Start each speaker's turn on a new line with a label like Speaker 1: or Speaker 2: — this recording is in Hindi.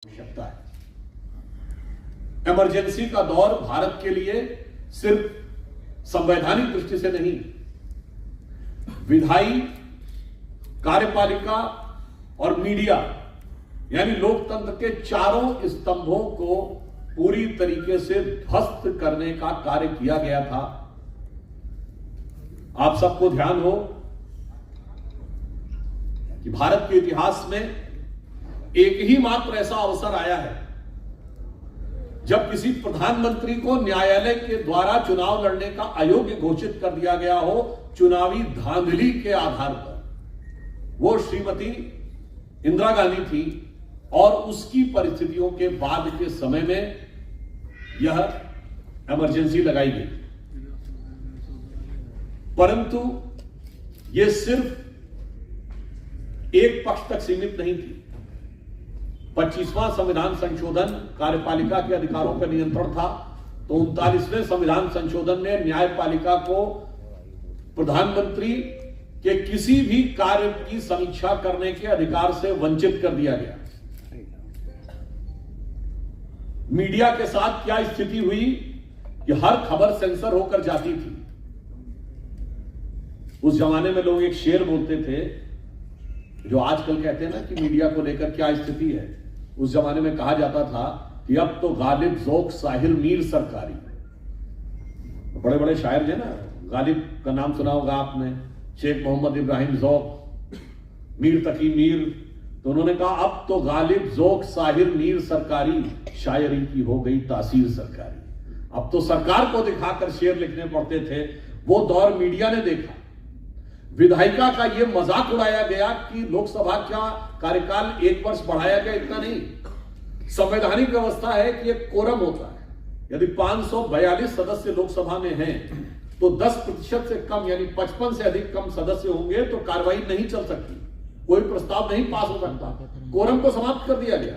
Speaker 1: आवश्यकता है। इमरजेंसी का दौर भारत के लिए सिर्फ संवैधानिक दृष्टि से नहीं, विधायी, कार्यपालिका और मीडिया यानी लोकतंत्र के चारों स्तंभों को पूरी तरीके से ध्वस्त करने का कार्य किया गया था। आप सबको ध्यान हो कि भारत के इतिहास में एक ही मात्र ऐसा अवसर आया है जब किसी प्रधानमंत्री को न्यायालय के द्वारा चुनाव लड़ने का अयोग्य घोषित कर दिया गया हो चुनावी धांधली के आधार पर। वो श्रीमती इंदिरा गांधी थी और उसकी परिस्थितियों के बाद के समय में यह इमरजेंसी लगाई गई। परंतु यह सिर्फ एक पक्ष तक सीमित नहीं थी। 25वां संविधान संशोधन कार्यपालिका के अधिकारों पर नियंत्रण था, तो 39वें संविधान संशोधन ने न्यायपालिका को प्रधानमंत्री के किसी भी कार्य की समीक्षा करने के अधिकार से वंचित कर दिया गया। मीडिया के साथ क्या स्थिति हुई कि हर खबर सेंसर होकर जाती थी। उस जमाने में लोग एक शेर बोलते थे जो आजकल कहते हैं ना कि मीडिया को लेकर क्या स्थिति है। उस जमाने में कहा जाता था कि अब तो गालिब ज़ौक़ साहिर मीर सरकारी। बड़े बड़े शायर थे ना, गालिब का नाम सुना होगा आपने, शेख मोहम्मद इब्राहिम ज़ौक़, मीर तकी मीर। तो उन्होंने कहा अब तो गालिब ज़ौक़ साहिर मीर सरकारी, शायरी की हो गई तासीर सरकारी। अब तो सरकार को दिखाकर शेर लिखने पड़ते थे। वो दौर मीडिया ने देखा। विधायिका का यह मजाक उड़ाया गया कि लोकसभा का कार्यकाल 1 वर्ष बढ़ाया गया, इतना नहीं। संवैधानिक व्यवस्था है कि एक कोरम होता है। यदि 542 सदस्य लोकसभा में हैं तो 10% से कम यानी 55 से अधिक कम सदस्य होंगे तो कार्रवाई नहीं चल सकती, कोई प्रस्ताव नहीं पास हो सकता। कोरम को समाप्त कर दिया गया।